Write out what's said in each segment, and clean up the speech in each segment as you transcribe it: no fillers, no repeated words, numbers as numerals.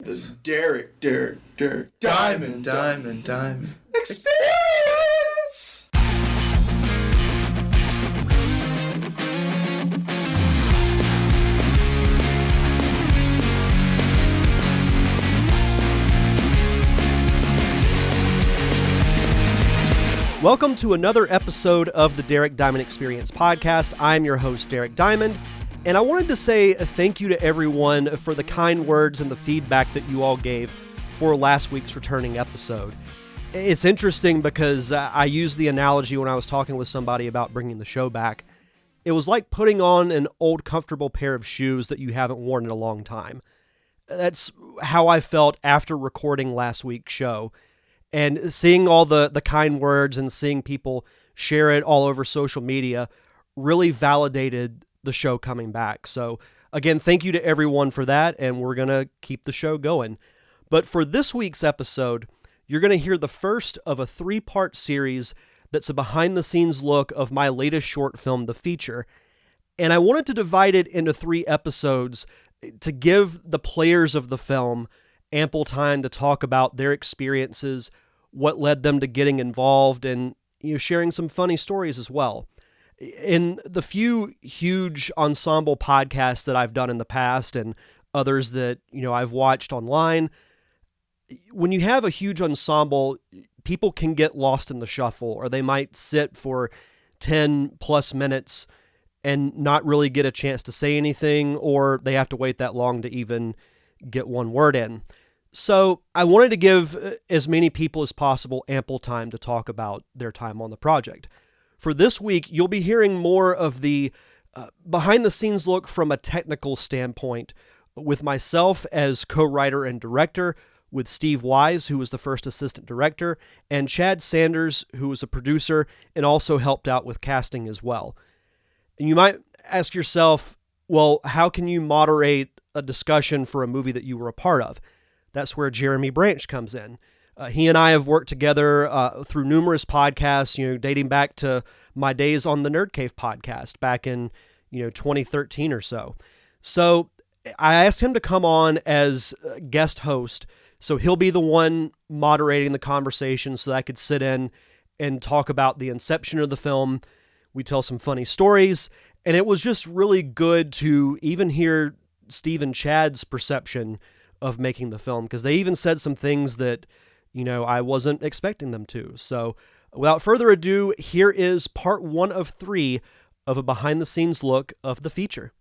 the Derek Diamond Experience! Welcome to another episode of the Derek Diamond Experience podcast. I'm your host, Derek Diamond, and I wanted to say thank you to everyone for the kind words and the feedback that you all gave for last week's returning episode. It's interesting because I used the analogy when I was talking with somebody about bringing the show back. It was like putting on an old comfortable pair of shoes that you haven't worn in a long time. That's how I felt after recording last week's show. And seeing all the kind words and seeing people share it all over social media really validated the show coming back. So again, thank you to everyone for that, and we're going to keep the show going. But for this week's episode, you're going to hear the first of a 3-part series that's a behind-the-scenes look of my latest short film, The Feature. And I wanted to divide it into 3 episodes to give the players of the film ample time to talk about their experiences, what led them to getting involved, and sharing some funny stories as well. In the few huge ensemble podcasts that I've done in the past and others that I've watched online, when you have a huge ensemble, people can get lost in the shuffle, or they might sit for 10 plus minutes and not really get a chance to say anything, or they have to wait that long to even get one word in. So I wanted to give as many people as possible ample time to talk about their time on the project. For this week, you'll be hearing more of the behind-the-scenes look from a technical standpoint with myself as co-writer and director, with Steve Wise, who was the first assistant director, and Chad Sanders, who was a producer and also helped out with casting as well. And you might ask yourself, well, how can you moderate a discussion for a movie that you were a part of? That's where Jeremy Branch comes in. He and I have worked together through numerous podcasts, dating back to my days on the Nerd Cave podcast back in 2013 or so. So I asked him to come on as a guest host, so he'll be the one moderating the conversation so that I could sit in and talk about the inception of the film. We tell some funny stories, and it was just really good to even hear Steve and Chad's perception of making the film, because they even said some things that, I wasn't expecting them to. So without further ado, here is part 1 of 3 of a behind-the-scenes look of The Feature.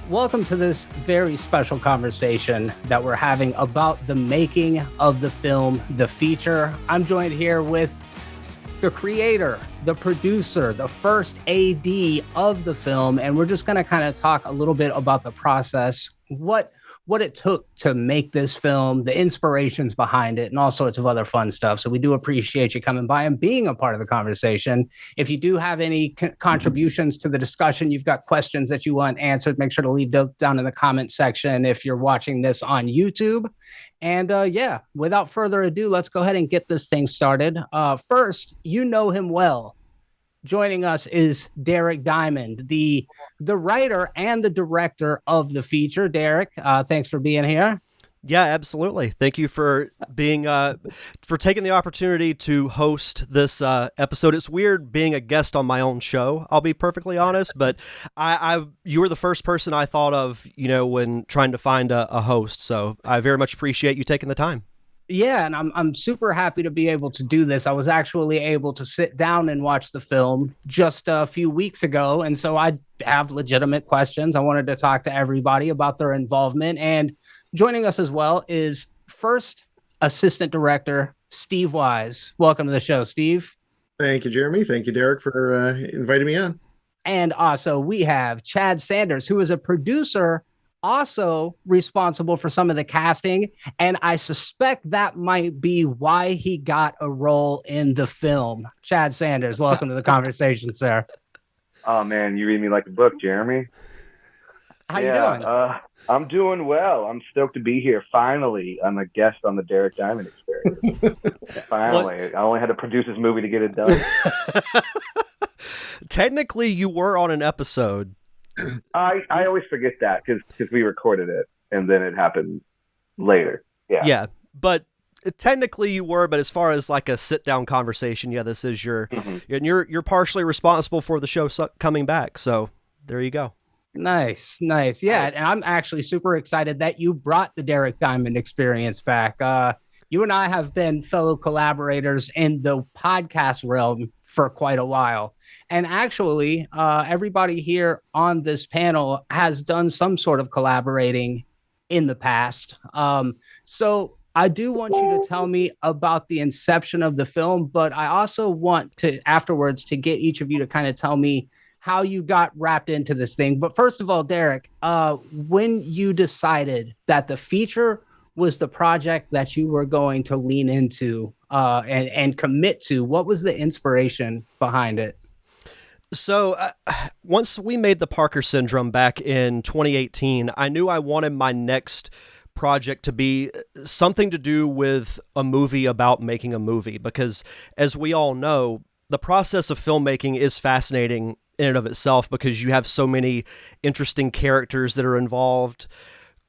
Welcome to this very special conversation that we're having about the making of the film, The Feature. I'm joined here with the creator, the producer, the first AD of the film, and we're just going to kind of talk a little bit about the process, what it took to make this film, the inspirations behind it, and all sorts of other fun stuff. So we do appreciate you coming by and being a part of the conversation. If you do have any contributions to the discussion, you've got questions that you want answered, make sure to leave those down in the comment section if you're watching this on YouTube. And without further ado, let's go ahead and get this thing started. First, you know him well. Joining us is Derek Diamond, the writer and the director of The Feature. Derek, thanks for being here. Yeah, absolutely. Thank you for being for taking the opportunity to host this episode. It's weird being a guest on my own show, I'll be perfectly honest, but you were the first person I thought of, when trying to find a host. So I very much appreciate you taking the time. Yeah, and I'm super happy to be able to do this. I was actually able to sit down and watch the film just a few weeks ago, and so I have legitimate questions. I wanted to talk to everybody about their involvement, and joining us as well is first assistant director Steve Wise. Welcome to the show, Steve. Thank you, Jeremy. Thank you, Derek, for inviting me on. And also we have Chad Sanders, who is a producer also responsible for some of the casting, and I suspect that might be why he got a role in the film. Chad Sanders, welcome to the conversation, sir. Oh man, you read me like a book, Jeremy. How you doing? I'm doing well. I'm stoked to be here. Finally, I'm a guest on the Derek Diamond Experience. Finally. I only had to produce this movie to get it done. Technically, you were on an episode. I always forget that because we recorded it and then it happened later. Yeah, but technically you were, but as far as like a sit-down conversation, yeah, this is your, and you're partially responsible for the show coming back, so there you go. Nice. Yeah, and I'm actually super excited that you brought the Derek Diamond Experience back. You and I have been fellow collaborators in the podcast realm for quite a while. And actually, everybody here on this panel has done some sort of collaborating in the past. So I do want you to tell me about the inception of the film, but I also want to afterwards to get each of you to kind of tell me how you got wrapped into this thing. But first of all, Derek, when you decided that the feature was the project that you were going to lean into and commit to, what was the inspiration behind it? So once we made the Parker Syndrome back in 2018, I knew I wanted my next project to be something to do with a movie about making a movie, because as we all know, the process of filmmaking is fascinating in and of itself because you have so many interesting characters that are involved.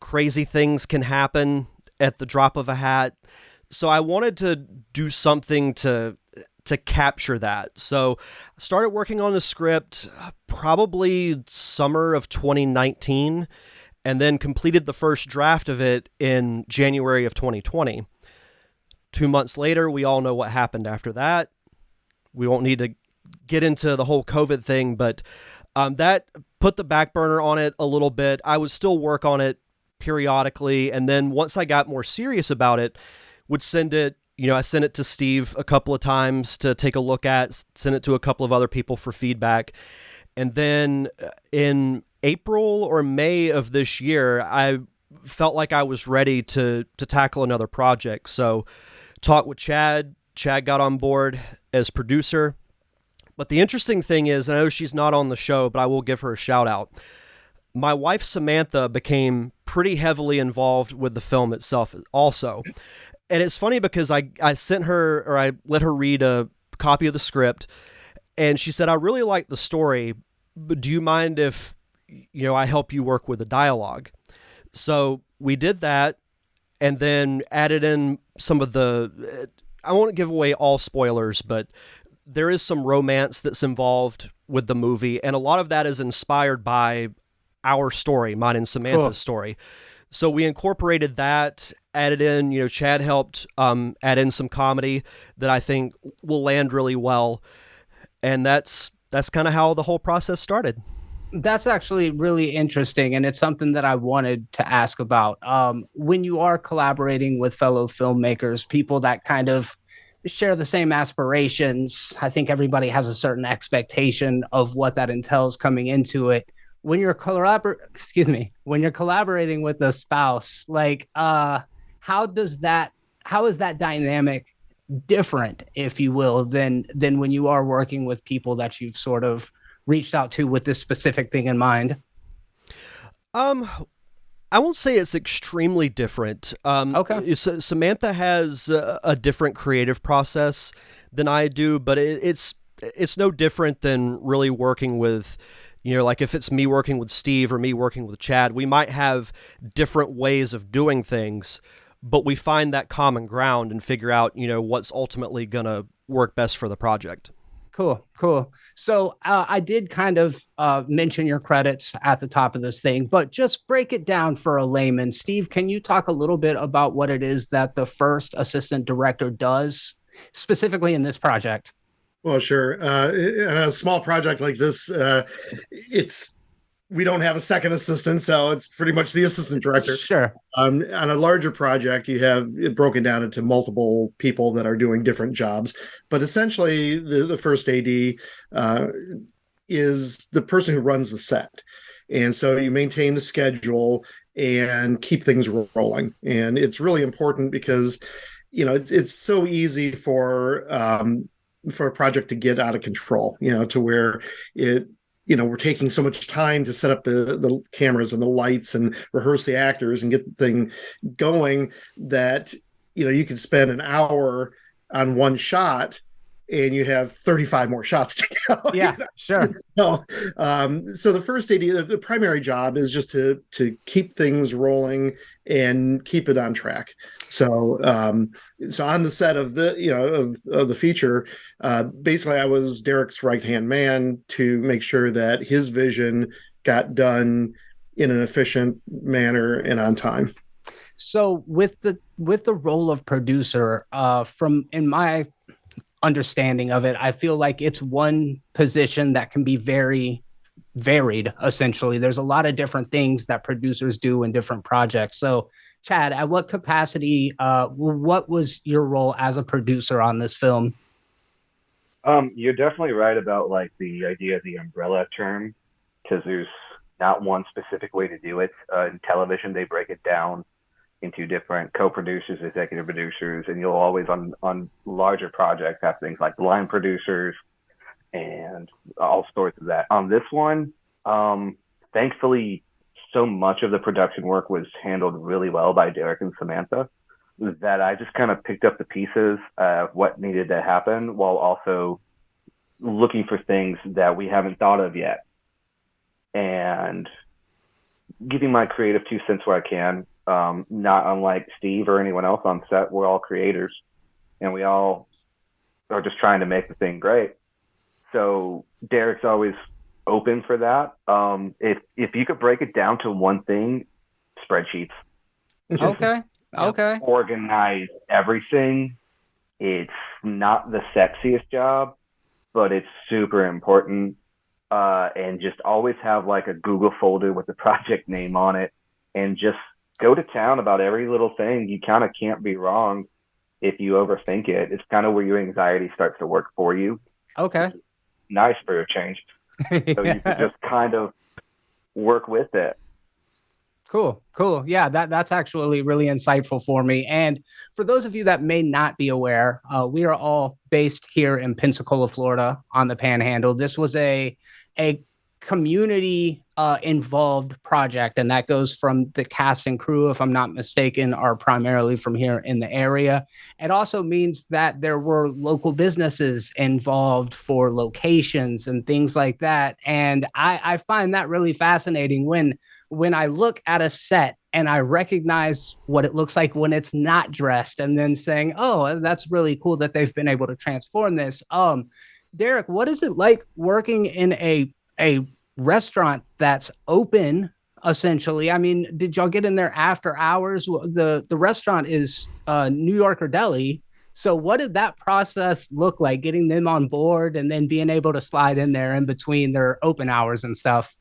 Crazy things can happen at the drop of a hat. So I wanted to do something to capture that. So I started working on the script probably summer of 2019 and then completed the first draft of it in January of 2020. 2 months later, we all know what happened after that. We won't need to get into the whole COVID thing, but that put the back burner on it a little bit. I would still work on it periodically, and then once I got more serious about it, would send it, I sent it to Steve a couple of times to take a look at, send it to a couple of other people for feedback. And then in April or May of this year, I felt like I was ready to tackle another project. So talked with Chad. Chad got on board as producer. But the interesting thing is, I know she's not on the show, but I will give her a shout out. My wife, Samantha, became pretty heavily involved with the film itself also. And it's funny because I sent her, or I let her read a copy of the script, and she said, I really like the story, but do you mind if, I help you work with the dialogue? So we did that, and then added in some of the, I won't give away all spoilers, but there is some romance that's involved with the movie, and a lot of that is inspired by our story, mine and Samantha's story. So we incorporated that, added in, Chad helped add in some comedy that I think will land really well. And that's kind of how the whole process started. That's actually really interesting, and it's something that I wanted to ask about. When you are collaborating with fellow filmmakers, people that kind of share the same aspirations, I think everybody has a certain expectation of what that entails coming into it. When you're collaborating with a spouse, how is that dynamic different, if you will, than when you are working with people that you've sort of reached out to with this specific thing in mind? I won't say it's extremely different. Okay. Samantha has a different creative process than I do, but it's no different than really working with, like if it's me working with Steve or me working with Chad, we might have different ways of doing things, but we find that common ground and figure out, what's ultimately going to work best for the project. Cool. So I did kind of mention your credits at the top of this thing, but just break it down for a layman. Steve, can you talk a little bit about what it is that the first assistant director does specifically in this project? Well, sure. In a small project like this, we don't have a second assistant, so it's pretty much the assistant director. Sure. On a larger project, you have it broken down into multiple people that are doing different jobs. But essentially, the first AD is the person who runs the set. And so you maintain the schedule and keep things rolling. And it's really important because, it's so easy for a project to get out of control, to where we're taking so much time to set up the cameras and the lights and rehearse the actors and get the thing going that, you could spend an hour on one shot and you have 35 more shots to go. Yeah, sure. So the first idea, the primary job is just to keep things rolling and keep it on track. So on the set of the feature, basically I was Derek's right-hand man to make sure that his vision got done in an efficient manner and on time. So with the role of producer, in my understanding of it, I feel like it's one position that can be very varied. Essentially, there's a lot of different things that producers do in different projects. So, Chad, at what capacity? What was your role as a producer on this film? You're definitely right about like the idea of the umbrella term, because there's not one specific way to do it. In television, they break it down into different co-producers, executive producers, and you'll always on larger projects have things like line producers and all sorts of that. On this one, thankfully, so much of the production work was handled really well by Derek and Samantha that I just kind of picked up the pieces of what needed to happen while also looking for things that we haven't thought of yet and giving my creative 2 cents where I can. Not unlike Steve or anyone else on set, we're all creators and we all are just trying to make the thing great. So Derek's always open for that. If you could break it down to one thing, spreadsheets. Okay. Organize everything. It's not the sexiest job, but it's super important. And just always have like a Google folder with the project name on it and just go to town about every little thing. You kind of can't be wrong if you overthink it. It's kind of where your anxiety starts to work for you. Okay. Nice for a change. So you can just kind of work with it. Cool. Yeah, that's actually really insightful for me. And for those of you that may not be aware, we are all based here in Pensacola, Florida on the Panhandle. This was a community involved project, and that goes from the cast and crew, if I'm not mistaken, are primarily from here in the area. It also means that there were local businesses involved for locations and things like that. And I find that really fascinating when I look at a set and I recognize what it looks like when it's not dressed, and then saying, oh, that's really cool that they've been able to transform this. Derek, what is it like working in a restaurant that's open, essentially? I mean, did y'all get in there after hours? The restaurant is New Yorker Deli. So what did that process look like, getting them on board and then being able to slide in there in between their open hours and stuff?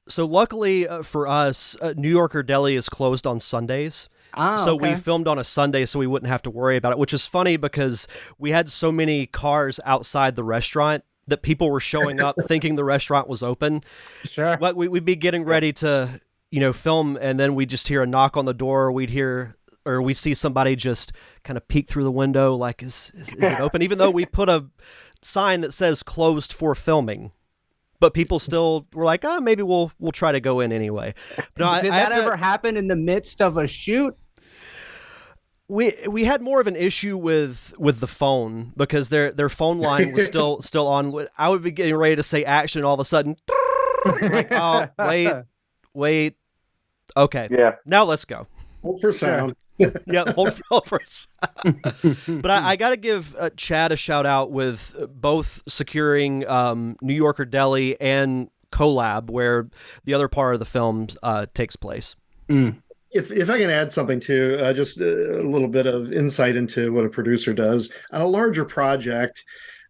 So luckily for us, New Yorker Deli is closed on Sundays. So okay. we filmed on a Sunday so we wouldn't have to worry about it, which is funny because we had so many cars outside the restaurant that people were showing up thinking the restaurant was open. Sure. But we'd be getting ready to, film, and then we'd just hear a knock on the door. We'd see somebody just kind of peek through the window like, is it open? Even though we put a sign that says closed for filming. But people still were like, oh, maybe we'll try to go in anyway. No, Did that ever happen in the midst of a shoot? We had more of an issue with the phone because their phone line was still on. I would be getting ready to say action, and all of a sudden, like, oh, wait, okay, yeah, now let's go. Hold for sound. Yeah, hold for sound. But I got to give Chad a shout out with both securing New Yorker Deli and Collab, where the other part of the film takes place. Mm. If I can add something too, just a little bit of insight into what a producer does on a larger project.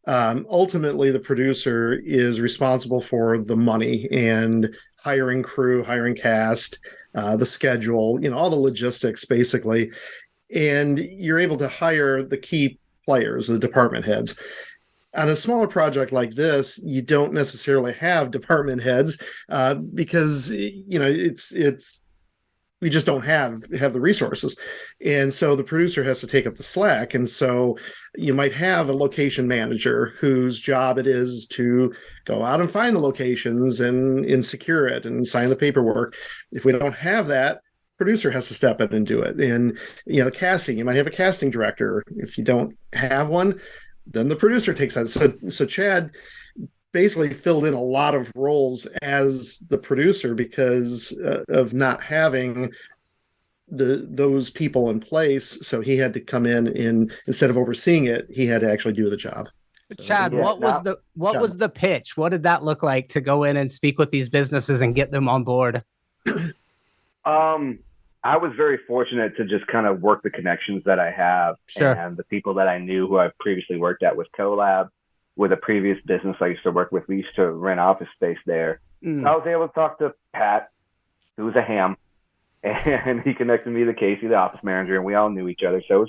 Ultimately, the producer is responsible for the money and hiring crew, hiring cast, the schedule, all the logistics basically. And you're able to hire the key players, the department heads. On a smaller project like this, you don't necessarily have department heads because, it's we just don't have the resources, and so the producer has to take up the slack. And so you might have a location manager whose job it is to go out and find the locations and secure it and sign the paperwork. If we don't have that, producer has to step in and do it. And the casting, you might have a casting director. If you don't have one, then the producer takes that. So Chad basically filled in a lot of roles as the producer because of not having those people in place. So he had to come in and instead of overseeing it, he had to actually do the job. So, Chad, what was the pitch? What did that look like to go in and speak with these businesses and get them on board? I was very fortunate to just kind of work the connections that I have and the people that I knew who I've previously worked at with Collab. With a previous business I used to work with, we used to rent office space there. I was able to talk to Pat, who's a ham, and he connected me to Casey, the office manager, and we all knew each other. So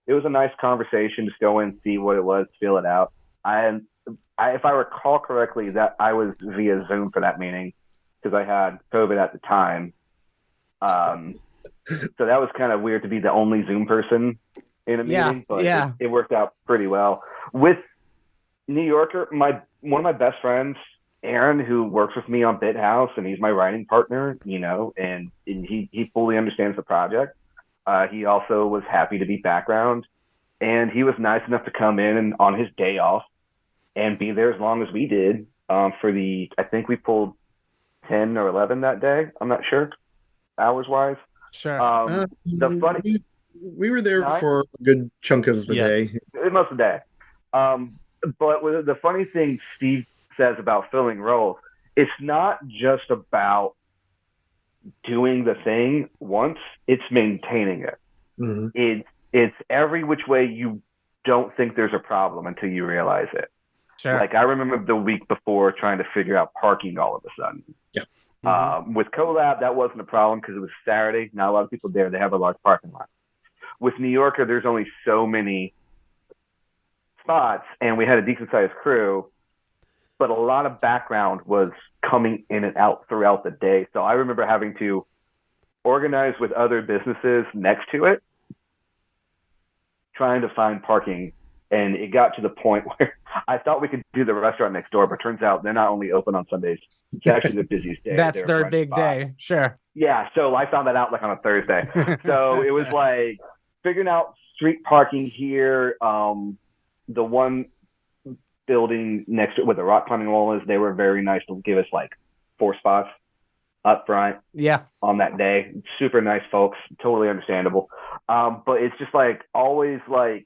it was a nice conversation. Just go in, see what it was, feel it out. If I recall correctly, that I was via Zoom for that meeting because I had COVID at the time. So that was kind of weird to be the only Zoom person in a meeting, but it worked out pretty well. With New Yorker, one of my best friends, Aaron, who works with me on Bit House, and he's my writing partner, and he fully understands the project. He also was happy to be background, and he was nice enough to come in and on his day off and be there as long as we did I think we pulled 10 or 11 that day. I'm not sure, hours-wise. Sure. We were there for a good chunk of the day. Most of the day. But the funny thing Steve says about filling roles, it's not just about doing the thing once, it's maintaining it. Mm-hmm. It's every which way you don't think there's a problem until you realize it. Sure. Like I remember the week before trying to figure out parking all of a sudden. Yeah. With Collab, that wasn't a problem because it was Saturday. Not a lot of people there. They have a large parking lot. With New Yorker, there's only so many spots, and we had a decent sized crew, but a lot of background was coming in and out throughout the day. So I remember having to organize with other businesses next to it, trying to find parking. And it got to the point where I thought we could do the restaurant next door, but turns out they're not only open on Sundays. It's actually the busiest day. That's their big day. Sure. Yeah. So I found that out like on a Thursday. So it was like figuring out street parking here. The one building next to it where the rock climbing wall is, they were very nice to give us like 4 spots up front. Yeah. On that day. Super nice folks. Totally understandable. But it's just like always like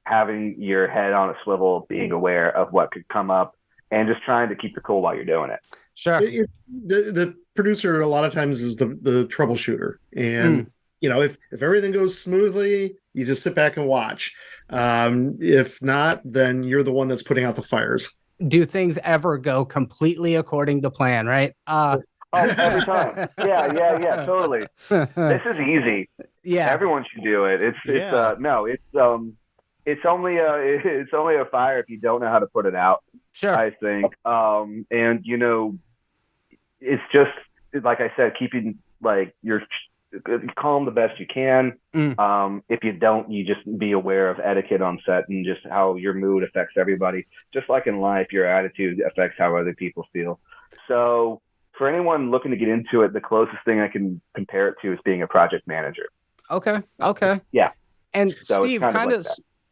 having your head on a swivel, being aware of what could come up and just trying to keep it cool while you're doing it. Sure. The producer a lot of times is the troubleshooter. And if everything goes smoothly, you just sit back and watch. If not, then you're the one that's putting out the fires. Do things ever go completely according to plan, right? Every time. Yeah, totally. This is easy. Yeah. Everyone should do it. It's only a fire if you don't know how to put it out. Sure. I think. And it's just like I said, keeping like your calm the best you can. If you don't, you just be aware of etiquette on set and just how your mood affects everybody. Just like in life, your attitude affects how other people feel. So for anyone looking to get into it, the closest thing I can compare it to is being a project manager. Okay. Yeah. And so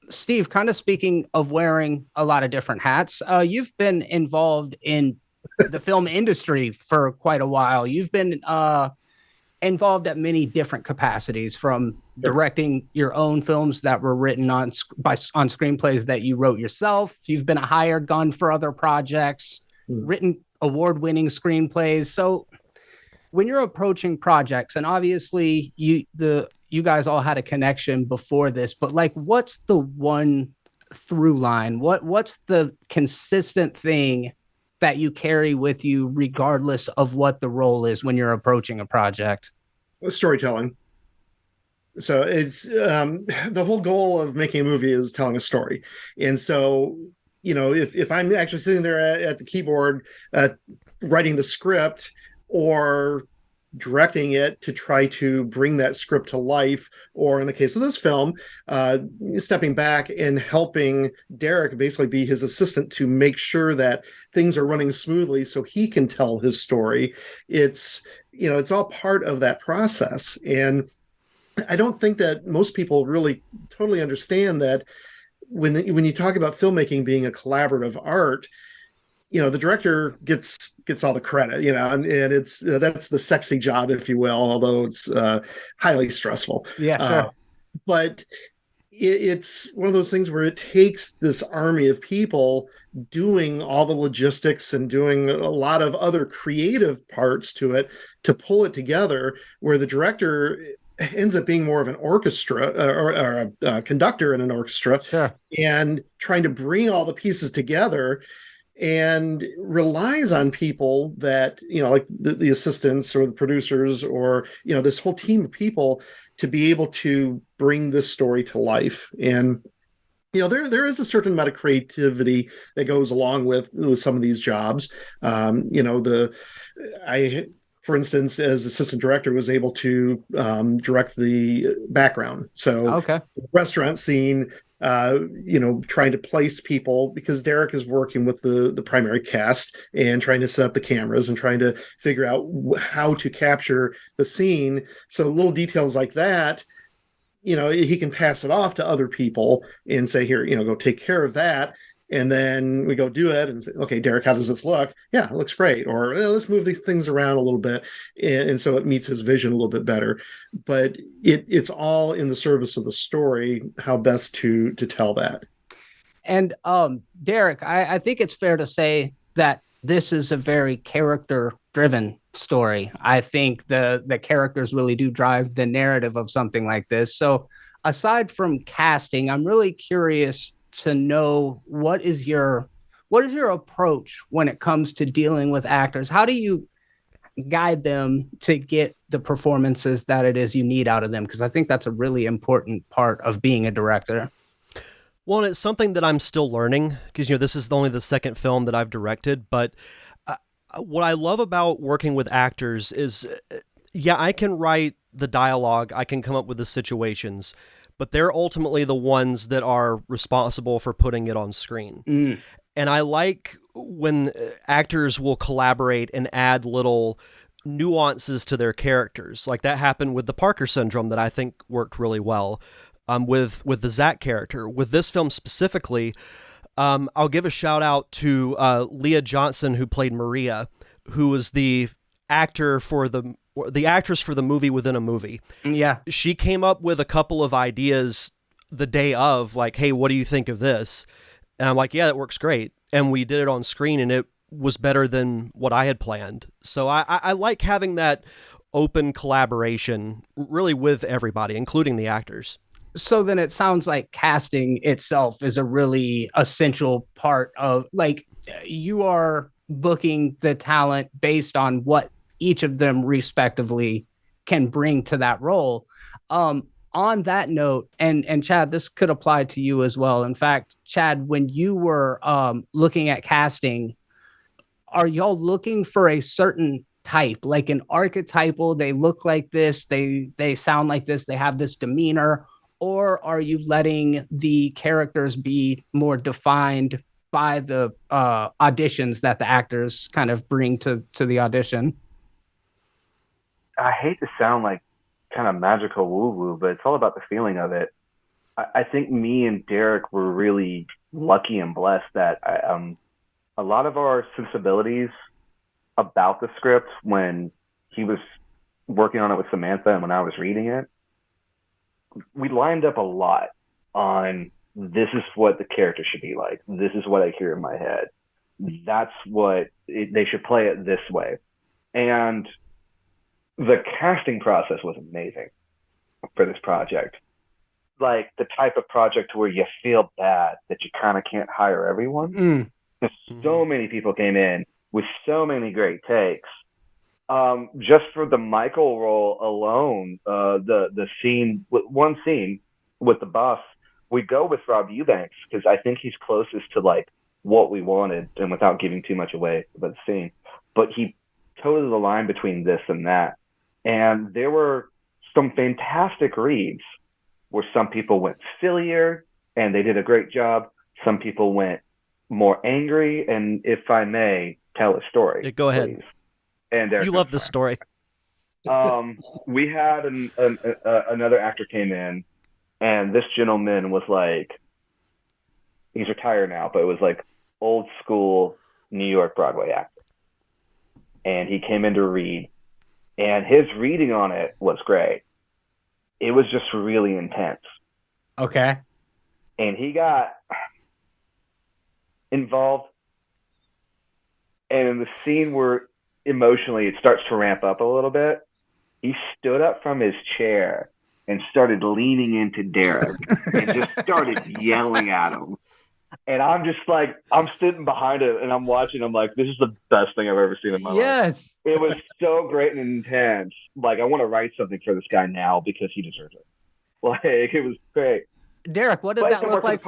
Steve, kind of speaking of wearing a lot of different hats, you've been involved in the film industry for quite a while. You've been involved at many different capacities, from directing your own films that were written on screenplays that you wrote yourself. You've been a hired gun for other projects, written award-winning screenplays. So when you're approaching projects, and obviously you guys all had a connection before this, but like, what's the one through line? What's the consistent thing that you carry with you regardless of what the role is when you're approaching a project? Storytelling. So it's the whole goal of making a movie is telling a story. And so, if I'm actually sitting there at the keyboard writing the script, or directing it to try to bring that script to life, or in the case of this film, stepping back and helping Derek basically be his assistant to make sure that things are running smoothly so he can tell his story. It's all part of that process. And I don't think that most people really totally understand that when you talk about filmmaking being a collaborative art, the director gets all the credit, and it's that's the sexy job, if you will, although it's highly stressful. Yeah, sure. But it's one of those things where it takes this army of people doing all the logistics and doing a lot of other creative parts to it to pull it together, where the director ends up being more of an orchestra or a conductor in an orchestra, Sure. and trying to bring all the pieces together, and relies on people that, like the assistants or the producers or, this whole team of people to be able to bring this story to life. And, there is a certain amount of creativity that goes along with some of these jobs. For instance, as assistant director, was able to direct the background. So Okay. the restaurant scene, trying to place people, because Derek is working with the primary cast and trying to set up the cameras and trying to figure out how to capture the scene. So little details like that, he can pass it off to other people and say, here, go take care of that. And then we go do it and say, okay, Derek, how does this look? Yeah, it looks great. Or let's move these things around a little bit. And so it meets his vision a little bit better. But it's all in the service of the story, how best to tell that. And Derek, I think it's fair to say that this is a very character-driven story. I think the characters really do drive the narrative of something like this. So aside from casting, I'm really curious to know what is your approach when it comes to dealing with actors? How do you guide them to get the performances that it is you need out of them? Because I think that's a really important part of being a director. Well, and it's something that I'm still learning, because this is only the second film that I've directed. But what I love about working with actors is, I can write the dialogue, I can come up with the situations, but they're ultimately the ones that are responsible for putting it on screen. Mm. And I like when actors will collaborate and add little nuances to their characters. Like that happened with the Parker syndrome that I think worked really well with the Zach character. With this film specifically, I'll give a shout out to Leah Johnson, who played Maria, who was the actress for the movie within a movie. Yeah. She came up with a couple of ideas the day of, like, hey, what do you think of this? And I'm like, yeah, that works great. And we did it on screen, and it was better than what I had planned. So I like having that open collaboration really with everybody, including the actors. So then it sounds like casting itself is a really essential part of, like, you are booking the talent based on what each of them respectively can bring to that role. On that note, and Chad, this could apply to you as well. In fact, Chad, when you were looking at casting, are y'all looking for a certain type, like an archetypal, they look like this, they sound like this, they have this demeanor, or are you letting the characters be more defined by the auditions that the actors kind of bring to the audition? I hate to sound like kind of magical woo-woo, but it's all about the feeling of it. I think me and Derek were really lucky and blessed that a lot of our sensibilities about the script, when he was working on it with Samantha and when I was reading it, we lined up a lot on, this is what the character should be like. This is what I hear in my head. That's what they should play it this way. And the casting process was amazing for this project. Like the type of project where you feel bad that you kind of can't hire everyone. So many people came in with so many great takes. Just for the Michael role alone, the scene, one scene with the boss, we go with Rob Eubanks because I think he's closest to like what we wanted, and without giving too much away about the scene. But he toted the line between this and that. And there were some fantastic reads where some people went sillier and they did a great job. Some people went more angry. And if I may tell a story, Yeah, go ahead. please. And Derek You love this story. We had another actor came in, and this gentleman was like, he's retired now, but it was like old school New York Broadway actor. And he came in to read, and his reading on it was great. It was just really intense. Okay. And he got involved, and in the scene where emotionally it starts to ramp up a little bit, he stood up from his chair and started leaning into Derek and just started yelling at him. And I'm just like, I'm sitting behind it and I'm watching. I'm like, this is the best thing I've ever seen in my life. Yes. It was so great and intense. Like, I want to write something for this guy now because he deserves it. Like, it was great. Derek, what did But that look like?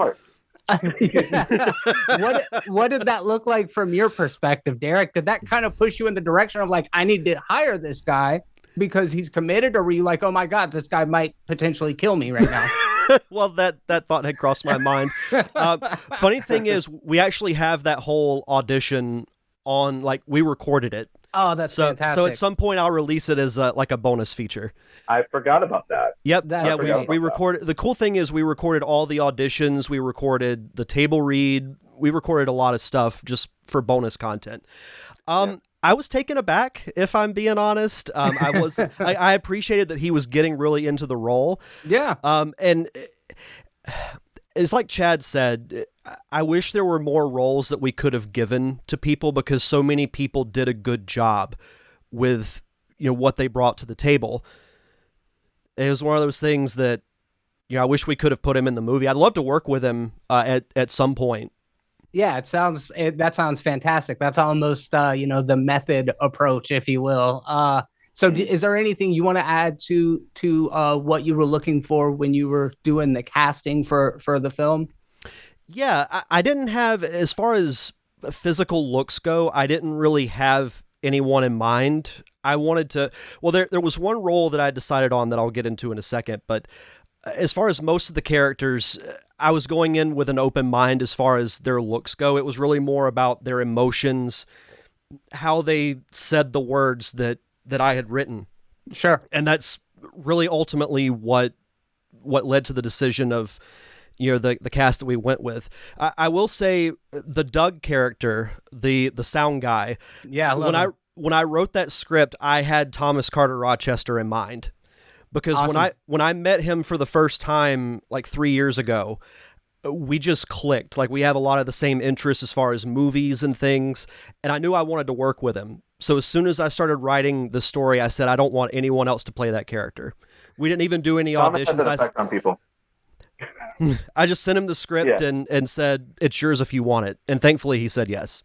What did that look like from your perspective, Derek? Did that kind of push you in the direction of like, I need to hire this guy because he's committed, or were you like, oh my God, this guy might potentially kill me right now? Well, that thought had crossed my mind. Funny thing is, we actually have that whole audition on, like, we recorded it. Oh, that's fantastic. So at some point I'll release it as like a bonus feature. I forgot about that. Yep. That's great. We recorded. The cool thing is we recorded all the auditions. We recorded the table read. We recorded a lot of stuff just for bonus content. I was taken aback, if I'm being honest. I appreciated that he was getting really into the role. Yeah. And it's like Chad said, I wish there were more roles that we could have given to people, because so many people did a good job with, what they brought to the table. It was one of those things that, I wish we could have put him in the movie. I'd love to work with him at some point. Yeah, that sounds fantastic. That's almost the method approach, if you will. Is there anything you want to add to what you were looking for when you were doing the casting for the film? Yeah, I didn't have, as far as physical looks go, I didn't really have anyone in mind. I wanted to, well, there was one role that I decided on that I'll get into in a second, but as far as most of the characters, I was going in with an open mind as far as their looks go. It was really more about their emotions, how they said the words that I had written. Sure. And that's really ultimately what led to the decision of, the cast that we went with. I will say the Doug character, the sound guy. Yeah. When I wrote that script, I had Thomas Carter Rochester in mind. Because awesome. when I met him for the first time, like 3 years ago, we just clicked. Like, we have a lot of the same interests as far as movies and things, and I knew I wanted to work with him. So as soon as I started writing the story, I said, I don't want anyone else to play that character. We didn't even do any Thomas auditions. has an effect on people. I just sent him the script and said, it's yours if you want it. And thankfully he said yes.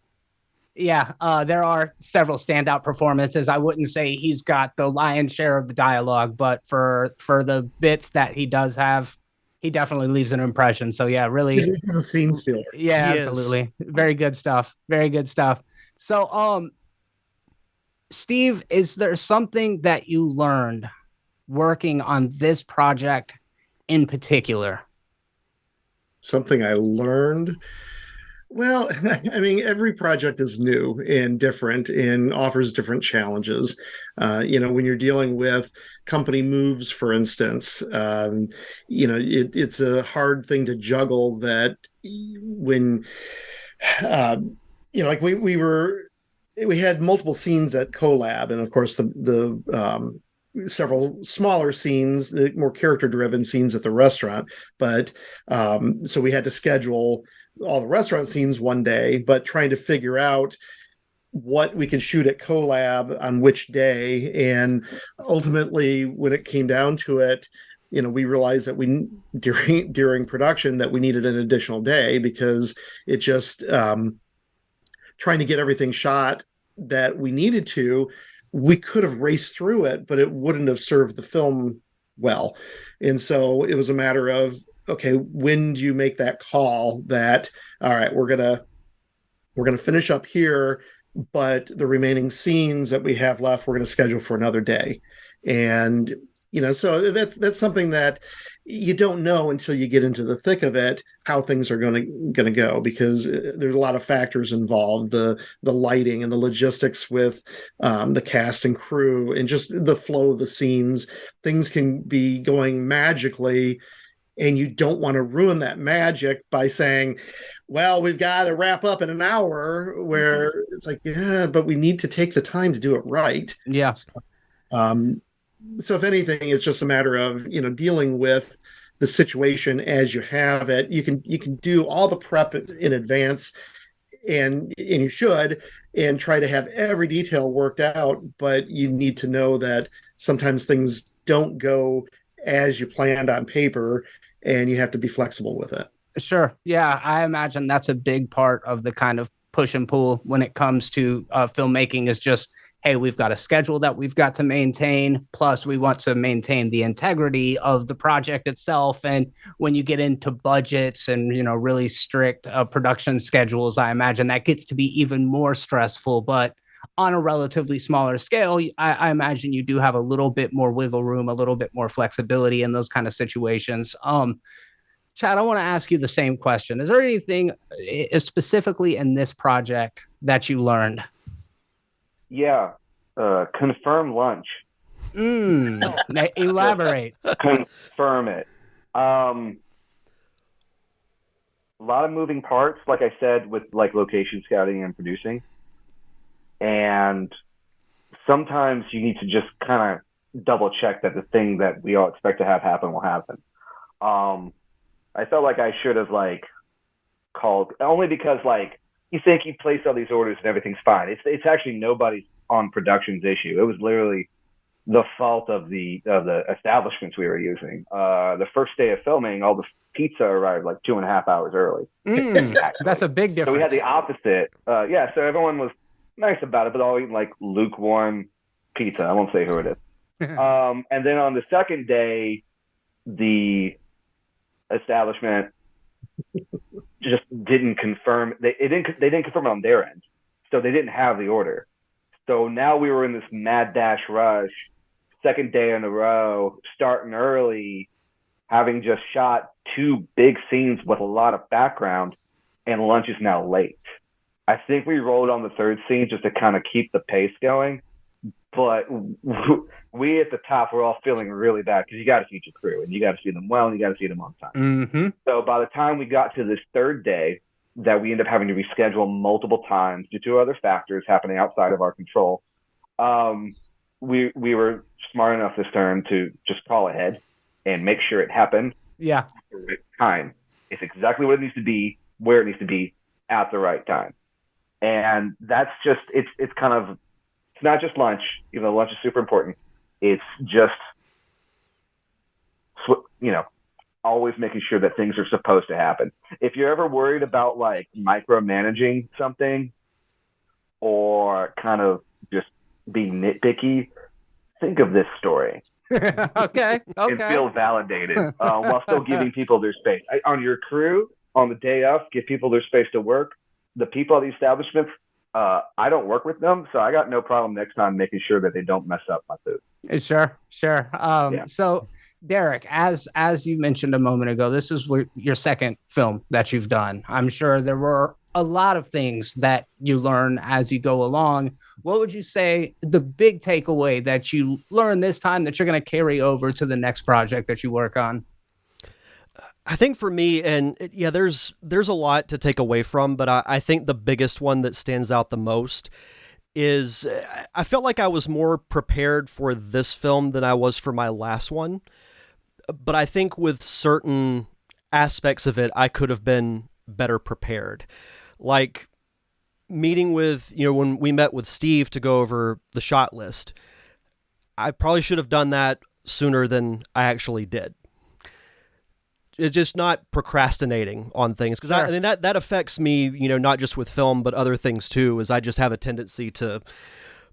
Yeah, there are several standout performances. I wouldn't say he's got the lion's share of the dialogue, but for the bits that he does have, he definitely leaves an impression. So yeah, really, he's a scene stealer. Yeah, absolutely. Very good stuff. Very good stuff. So, Steve, is there something that you learned working on this project in particular? Something I learned? Well, I mean, every project is new and different and offers different challenges. When you're dealing with company moves, for instance, it's a hard thing to juggle that when, like we had multiple scenes at Collab, and of course the several smaller scenes, the more character-driven scenes at the restaurant. But so we had to schedule all the restaurant scenes one day, but trying to figure out what we could shoot at Collab on which day. And ultimately, when it came down to it, we realized that during production that we needed an additional day, because it just trying to get everything shot that we needed to, we could have raced through it, but it wouldn't have served the film well. And so it was a matter of, okay, when do you make that call that, all right, we're gonna finish up here, but the remaining scenes that we have left, we're gonna schedule for another day. And so that's something that you don't know until you get into the thick of it how things are going to go, because there's a lot of factors involved, the lighting and the logistics with the cast and crew and just the flow of the scenes. Things can be going magically, and you don't want to ruin that magic by saying, well, we've got to wrap up in an hour, where it's like, yeah, but we need to take the time to do it right. Yeah. So if anything, it's just a matter of, dealing with the situation as you have it. You can do all the prep in advance, and you should, and try to have every detail worked out, but you need to know that sometimes things don't go as you planned on paper, and you have to be flexible with it. Sure. Yeah, I imagine that's a big part of the kind of push and pull when it comes to filmmaking, is just, hey, we've got a schedule that we've got to maintain. Plus, we want to maintain the integrity of the project itself. And when you get into budgets and, really strict production schedules, I imagine that gets to be even more stressful. But on a relatively smaller scale, I imagine you do have a little bit more wiggle room, a little bit more flexibility in those kind of situations. Chad, I want to ask you the same question. Is there anything specifically in this project that you learned? Yeah. Confirm lunch. Elaborate. Confirm it. A lot of moving parts, like I said, with like location scouting and producing. And sometimes you need to just kind of double check that the thing that we all expect to have happen will happen. I felt like I should have called, only because you think you place all these orders and everything's fine. It's actually nobody's on production's issue. It was literally the fault of the establishments we were using. The first day of filming, all the pizza arrived 2.5 hours early. That's a big difference. So we had the opposite. So everyone was nice about it, but all eating lukewarm pizza. I won't say who it is. And then on the second day, the establishment just didn't confirm. They didn't confirm it on their end, so they didn't have the order. So now we were in this mad dash rush, second day in a row, starting early, having just shot 2 big scenes with a lot of background, and lunch is now late. I think we rolled on the third scene just to kind of keep the pace going, but we at the top were all feeling really bad, because you got to feed your crew, and you got to feed them well, and you got to feed them on time. Mm-hmm. So by the time we got to this third day, that we end up having to reschedule multiple times due to other factors happening outside of our control, we were smart enough this time to just call ahead and make sure it happened. Yeah. At the right time. It's exactly what it needs to be, where it needs to be, at the right time. And that's just, it's kind of, it's not just lunch, even though lunch is super important. It's just, always making sure that things are supposed to happen. If you're ever worried about micromanaging something or kind of just being nitpicky, think of this story. Okay. And feel validated while still giving people their space. On your crew, on the day of, give people their space to work. The people at the establishments, I don't work with them, so I got no problem next time making sure that they don't mess up my food. Sure. So, Derek, as you mentioned a moment ago, this is your second film that you've done. I'm sure there were a lot of things that you learn as you go along. What would you say the big takeaway that you learned this time that you're going to carry over to the next project that you work on? I think for me, and yeah, there's a lot to take away from, but I think the biggest one that stands out the most is I felt like I was more prepared for this film than I was for my last one. But I think with certain aspects of it, I could have been better prepared. Like meeting with, when we met with Steve to go over the shot list, I probably should have done that sooner than I actually did. It's just not procrastinating on things, because Sure. I mean that affects me, not just with film but other things too. Is I just have a tendency to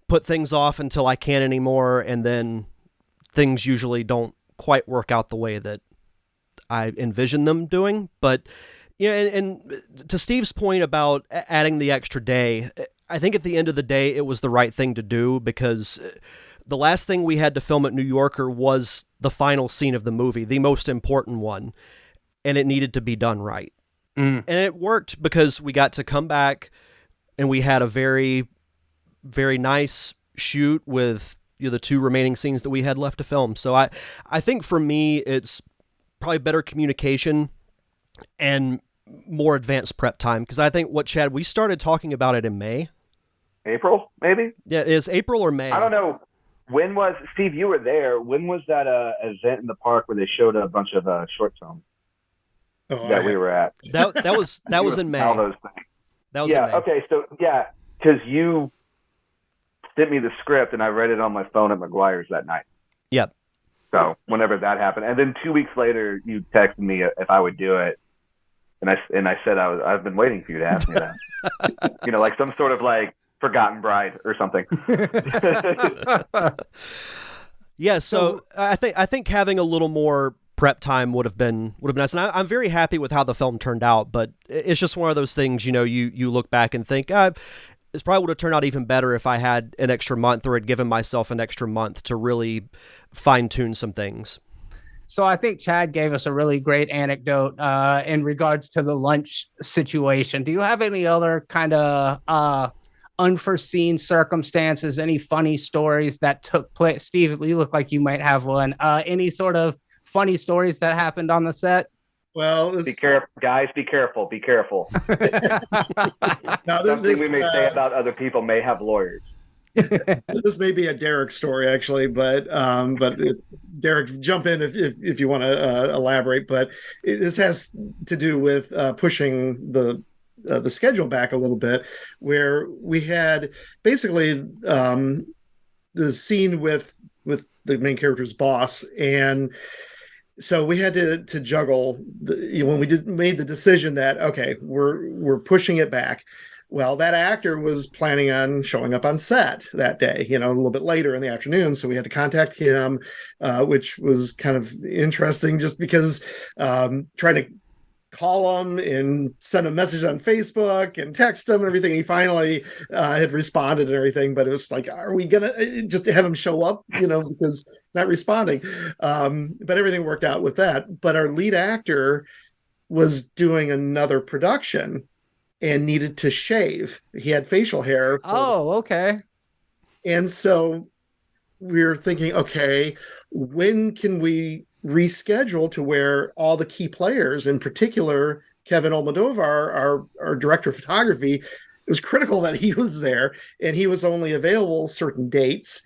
put things off until I can't anymore, and then things usually don't quite work out the way that I envision them doing. But and to Steve's point about adding the extra day, I think at the end of the day it was the right thing to do, because the last thing we had to film at New Yorker was the final scene of the movie, the most important one, and it needed to be done right. And it worked because we got to come back and we had a very, very nice shoot with the 2 remaining scenes that we had left to film. So I think for me, it's probably better communication and more advanced prep time. Because I think Chad, we started talking about it in May. April, maybe? Yeah, is April or May? I don't know. When was, Steve, you were there. When was that event in the park where they showed a bunch of short films that we were at? That was in May. All those things. That was in May. Okay, so because you sent me the script and I read it on my phone at McGuire's that night. Yep. So whenever that happened, and then 2 weeks later, you texted me if I would do it, and I said I've been waiting for you to ask me that. Like some sort of like forgotten bride or something. Yeah, so I think having a little more prep time would have been nice, and I'm very happy with how the film turned out. But it's just one of those things, you look back and think, this probably would have turned out even better if I had an extra month or had given myself an extra month to really fine tune some things. So I think Chad gave us a really great anecdote in regards to the lunch situation. Do you have any other kind of unforeseen circumstances, any funny stories that took place? Steve, you look like you might have one. Any sort of funny stories that happened on the set? Well, be careful, guys. Be careful. Be careful. Now, Something we may say about other people may have lawyers. This may be a Derek story, actually, but Derek, jump in if you want to elaborate. But this has to do with pushing the schedule back a little bit, where we had basically the scene with the main character's boss, and so we had to juggle when we made the decision that, okay, we're pushing it back. Well, that actor was planning on showing up on set that day, a little bit later in the afternoon. So we had to contact him, which was kind of interesting just because trying to call him and send a message on Facebook and text him and everything. He finally had responded and everything, but it was like, are we going to just have him show up, because he's not responding. But everything worked out with that. But our lead actor was doing another production and needed to shave. He had facial hair. Oh, okay. And so we were thinking, okay, when can we reschedule to where all the key players, in particular Kevin Olmodovar, our director of photography, it was critical that he was there, and he was only available certain dates.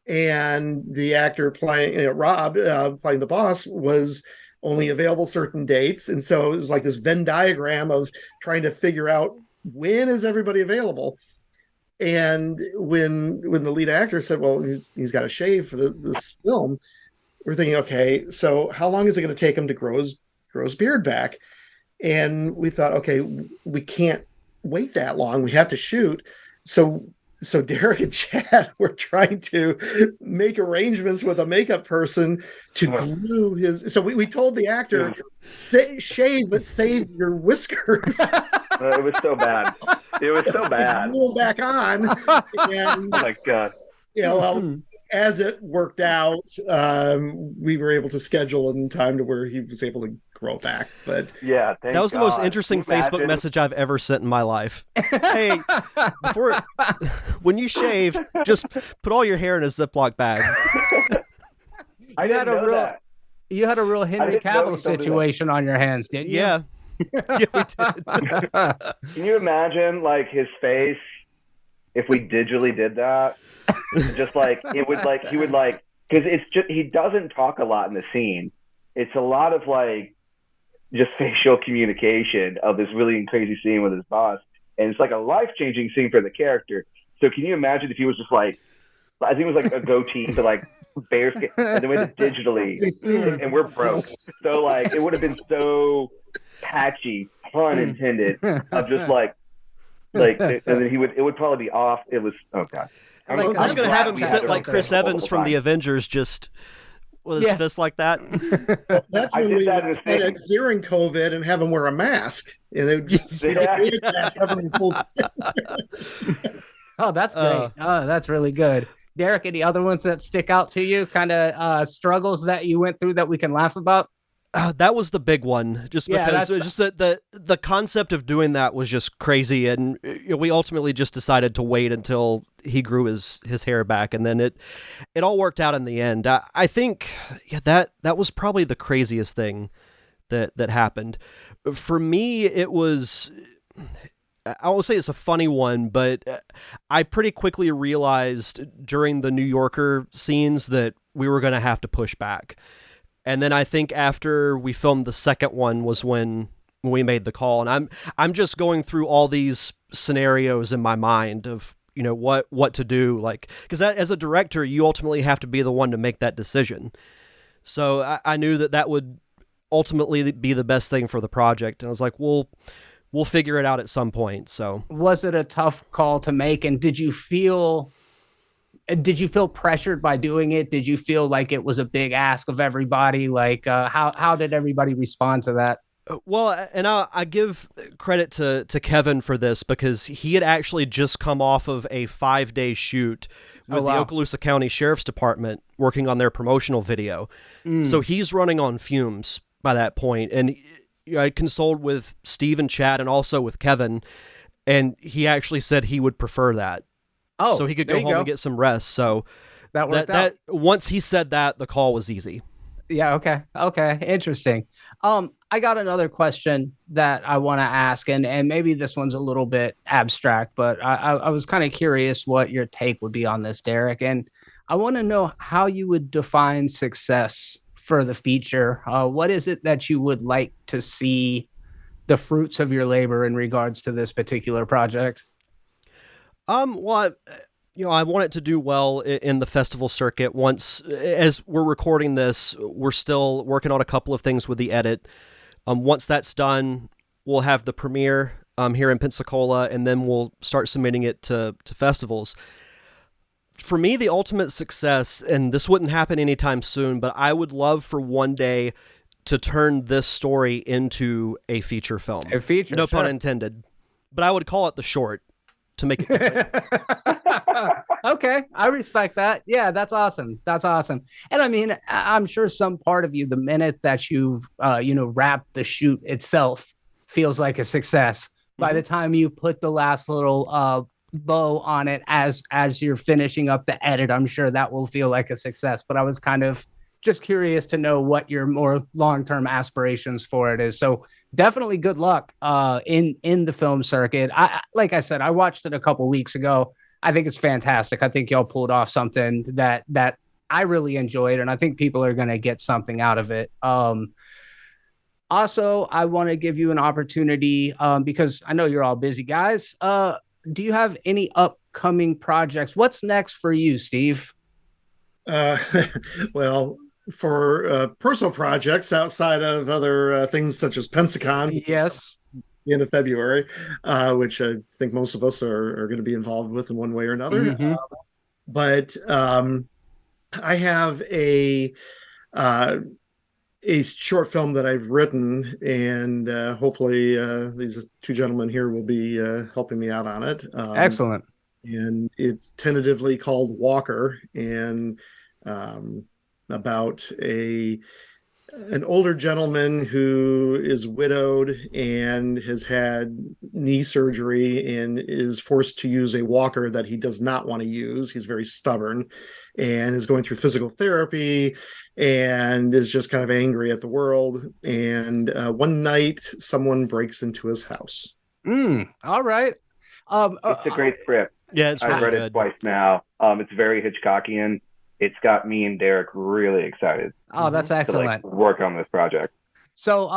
And the actor playing Rob, playing the boss, was only available certain dates. And so it was like this Venn diagram of trying to figure out when is everybody available. And when the lead actor said, well, he's got to shave for this film, we're thinking, okay, so how long is it going to take him to grow his beard back? And we thought, okay, we can't wait that long. We have to shoot. So Derek and Chad were trying to make arrangements with a makeup person to glue his. So we told the actor, shave, but save your whiskers. It was so bad. It was so bad. Glue them back on. And, oh my God. As it worked out, we were able to schedule in time to where he was able to grow back. But yeah, that was the most interesting Facebook message I've ever sent in my life. Hey, when you shave, just put all your hair in a Ziploc bag. I didn't know that. You had a real Henry Cavill situation on your hands, didn't you? Yeah. Yeah, we did. Can you imagine like his face if we digitally did that? Just like it would like he would like, because it's just, he doesn't talk a lot in the scene. It's a lot of like just facial communication of this really crazy scene with his boss, and it's like a life-changing scene for the character. So can you imagine if he was just like, I think it was like a goatee to like bearskin, and then went to digitally, and we're broke. So like it would have been so patchy, pun intended, of just like, and then it would probably be off. It was, oh God. I'm just going to have him sit like Chris Evans from the Avengers, just with his fist like that. That's when we would set it during COVID and have him wear a mask. And it would just be a mask covering his whole Oh, that's great. Oh, that's really good. Derek, any other ones that stick out to you? Kind of struggles that you went through that we can laugh about? That was the big one, just because it was just the concept of doing that was just crazy, and we ultimately just decided to wait until he grew his hair back, and then it all worked out in the end. I think that was probably the craziest thing that happened. For me, it was, I will say it's a funny one, but I pretty quickly realized during the New Yorker scenes that we were going to have to push back. And then I think after we filmed the second one was when we made the call. And I'm just going through all these scenarios in my mind of, what to do. Like, because as a director, you ultimately have to be the one to make that decision. So I knew that would ultimately be the best thing for the project. And I was like, we'll figure it out at some point. So was it a tough call to make? And did you feel pressured by doing it? Did you feel like it was a big ask of everybody? Like, how did everybody respond to that? Well, and I give credit to Kevin for this, because he had actually just come off of a 5-day shoot with the Okaloosa County Sheriff's Department working on their promotional video. So he's running on fumes by that point. And I consulted with Steve and Chad and also with Kevin, and he actually said he would prefer that. Oh, so he could go home and get some rest. So that worked out. Once he said that, the call was easy. Yeah. Okay. Interesting. I got another question that I want to ask, and maybe this one's a little bit abstract, but I was kind of curious what your take would be on this, Derek. And I want to know how you would define success for the feature. What is it that you would like to see the fruits of your labor in regards to this particular project? Well, I want it to do well in the festival circuit. Once, as we're recording this, we're still working on a couple of things with the edit. Once that's done, we'll have the premiere here in Pensacola, and then we'll start submitting it to festivals. For me, the ultimate success, and this wouldn't happen anytime soon, but I would love for one day to turn this story into a feature film. A feature, no pun intended. But I would call it The Short, to make it different. Okay, I respect that. Yeah, that's awesome. And I mean, I'm sure some part of you, the minute that you've wrapped the shoot itself, feels like a success. By the time you put the last little bow on it as you're finishing up the edit, I'm sure that will feel like a success. But I was kind of just curious to know what your more long-term aspirations for it is. So definitely good luck in the film circuit. Like I said, I watched it a couple weeks ago. I think it's fantastic. I think y'all pulled off something that I really enjoyed, and I think people are going to get something out of it. Also, I want to give you an opportunity because I know you're all busy guys. Do you have any upcoming projects? What's next for you, Steve? Well, for personal projects outside of other things such as Pensacon, yes, the end of February, which I think most of us are going to be involved with in one way or another. But I have a short film that I've written, and hopefully these two gentlemen here will be helping me out on it. Excellent. And it's tentatively called Walker, and about an older gentleman who is widowed and has had knee surgery and is forced to use a walker that he does not want to use. He's very stubborn and is going through physical therapy and is just kind of angry at the world. And one night, someone breaks into his house. All right. It's a great script. Yeah, it's really I've read good. it twice now. It's very Hitchcockian. It's got me and Derek really excited. Oh, that's excellent. To work on this project. So,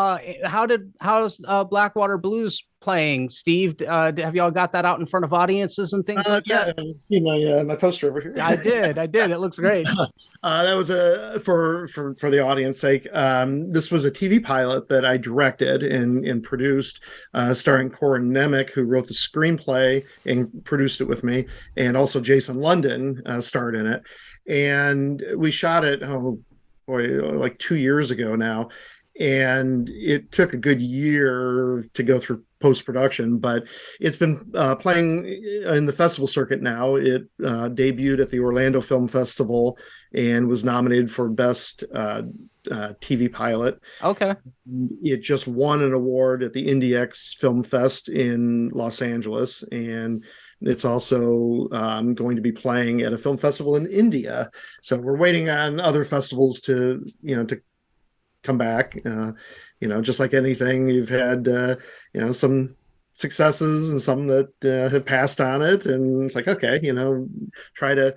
how's Blackwater Blues playing, Steve? Have y'all got that out in front of audiences and things like that? Yeah, see my poster over here. I did. It looks great. That was for the audience sake. This was a TV pilot that I directed and produced, starring Corin Nemec, who wrote the screenplay and produced it with me, and also Jason London starred in it. And we shot it, like 2 years ago now. And it took a good year to go through post-production, but it's been playing in the festival circuit now. It debuted at the Orlando Film Festival and was nominated for Best TV Pilot. Okay. It just won an award at the IndieX Film Fest in Los Angeles, and it's also going to be playing at a film festival in India. So we're waiting on other festivals to come back. Just like anything, you've had some successes and some that have passed on it, and it's like, okay, try to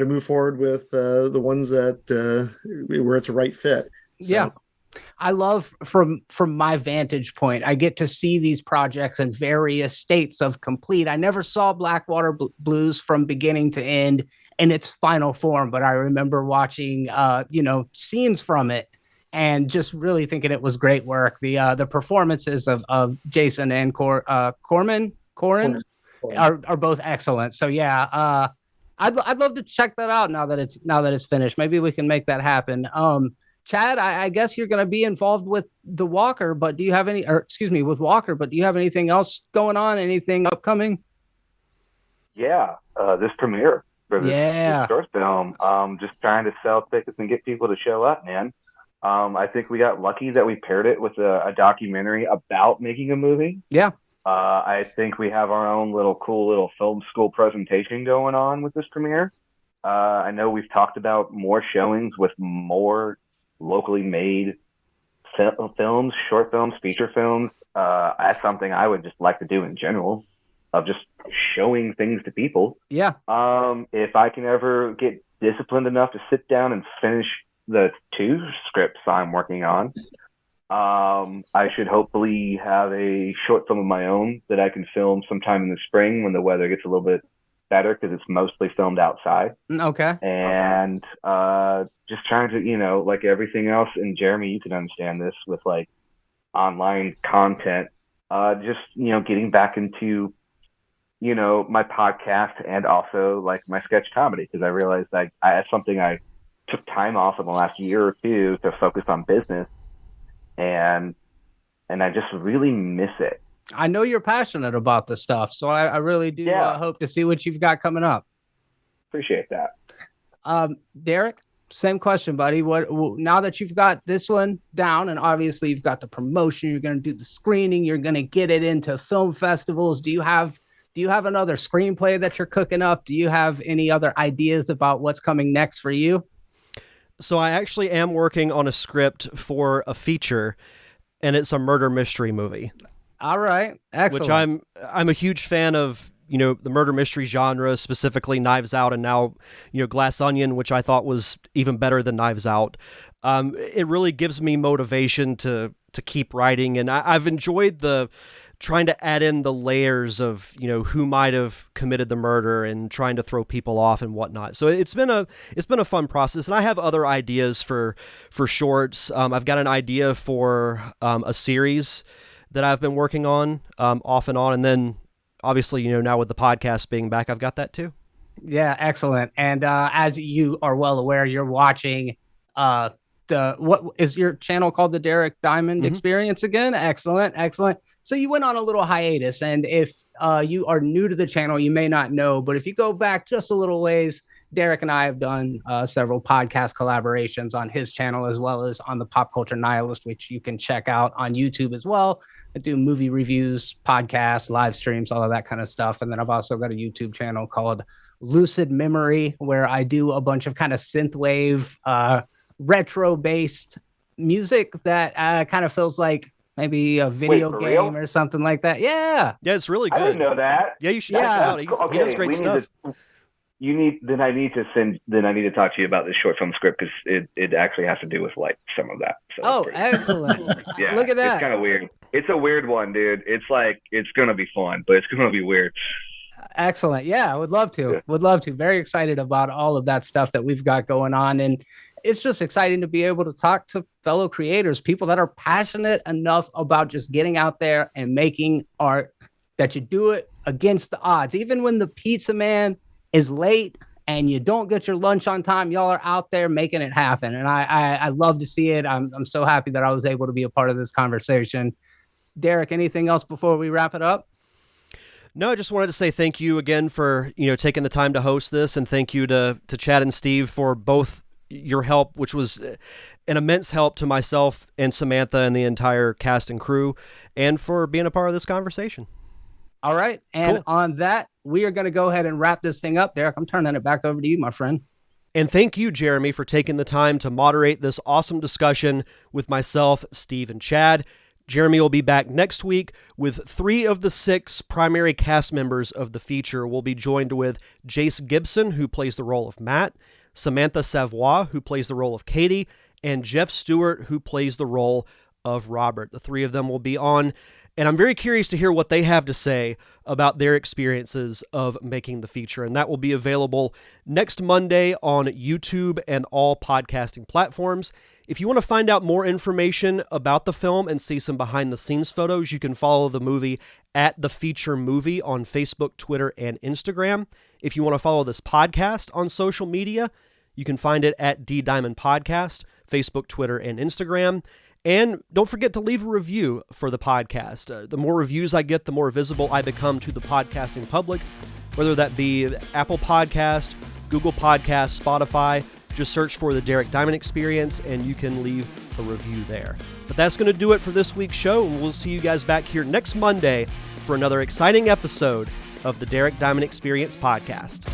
move forward with the ones that where it's a right fit. So, yeah. I love from my vantage point, I get to see these projects in various states of complete. I never saw Blackwater Blues from beginning to end in its final form, but I remember watching, scenes from it and just really thinking it was great work. The performances of Jason and Corin are both excellent. So yeah, I'd love to check that out now that it's finished. Maybe we can make that happen. Chad, I guess you're going to be involved with the Walker, but do you have with Walker, but do you have anything else going on? Anything upcoming? Yeah, this premiere for this short film. Just trying to sell tickets and get people to show up, man. I think we got lucky that we paired it with a documentary about making a movie. Yeah. I think we have our own cool little film school presentation going on with this premiere. I know we've talked about more showings with more locally made films, short films, feature films. That's something I would just like to do in general, of just showing things to people. Yeah. If I can ever get disciplined enough to sit down and finish the 2 scripts I'm working on, I should hopefully have a short film of my own that I can film sometime in the spring when the weather gets a little bit better, because it's mostly filmed outside. Okay. And just trying to, like everything else, and Jeremy, you can understand this with online content, just, getting back into, my podcast and also my sketch comedy, because I realized that's something I took time off in the last year or two to focus on business, and I just really miss it. I know you're passionate about this stuff, so I really do hope to see what you've got coming up. Appreciate that. Derek, same question, buddy. What now that you've got this one down, and obviously you've got the promotion, you're going to do the screening, you're going to get it into film festivals. Do you have another screenplay that you're cooking up? Do you have any other ideas about what's coming next for you? So I actually am working on a script for a feature, and it's a murder mystery movie. All right. Excellent. Which I'm a huge fan of, the murder mystery genre, specifically Knives Out, and now, Glass Onion, which I thought was even better than Knives Out. It really gives me motivation to keep writing, and I've enjoyed trying to add in the layers of, who might have committed the murder and trying to throw people off and whatnot. So it's been a fun process, and I have other ideas for shorts. I've got an idea for a series that I've been working on off and on. And then obviously, now with the podcast being back, I've got that too. Yeah, excellent. And as you are well aware, you're watching what is your channel called? The Derek Diamond Experience again? Excellent. So you went on a little hiatus. And if you are new to the channel, you may not know, but if you go back just a little ways, Derek and I have done several podcast collaborations on his channel, as well as on the Pop Culture Nihilist, which you can check out on YouTube as well. I do movie reviews, podcasts, live streams, all of that kind of stuff. And then I've also got a YouTube channel called Lucid Memory, where I do a bunch of kind of synthwave, retro-based music that kind of feels like maybe a video game or something like that. Yeah, it's really good. I didn't know that. Yeah, you should check it out. He does great stuff. I need to talk to you about this short film script, because it actually has to do with some of that. So excellent. Yeah, look at that. It's kind of weird. It's a weird one, dude. It's gonna be fun, but it's gonna be weird. Excellent. Yeah, I would love to. Yeah. Would love to. Very excited about all of that stuff that we've got going on, and it's just exciting to be able to talk to fellow creators, people that are passionate enough about just getting out there and making art, that you do it against the odds, even when the pizza man is late and you don't get your lunch on time. Y'all are out there making it happen, and I love to see it. I'm so happy that I was able to be a part of this conversation. Derek, anything else before we wrap it up? No, I just wanted to say thank you again for, taking the time to host this, and thank you to Chad and Steve for both your help, which was an immense help to myself and Samantha and the entire cast and crew, and for being a part of this conversation. All right. And Cool. On that, we are going to go ahead and wrap this thing up. Derek, I'm turning it back over to you, my friend. And thank you, Jeremy, for taking the time to moderate this awesome discussion with myself, Steve, and Chad. Jeremy will be back next week with 3 of the 6 primary cast members of the feature. We'll be joined with Jace Gibson, who plays the role of Matt, Samantha Savoy, who plays the role of Katie, and Jeff Stewart, who plays the role of Robert. The 3 of them will be on, and I'm very curious to hear what they have to say about their experiences of making the feature, and that will be available next Monday on YouTube and all podcasting platforms. If you want to find out more information about the film and see some behind-the-scenes photos, you can follow the movie at The Feature Movie on Facebook, Twitter, and Instagram. If you want to follow this podcast on social media, you can find it at D Diamond Podcast, Facebook, Twitter, and Instagram. And don't forget to leave a review for the podcast. The more reviews I get, the more visible I become to the podcasting public, whether that be Apple Podcast, Google Podcast, Spotify. Just search for the Derek Diamond Experience and you can leave a review there. But that's going to do it for this week's show, and we'll see you guys back here next Monday for another exciting episode of the Derek Diamond Experience podcast.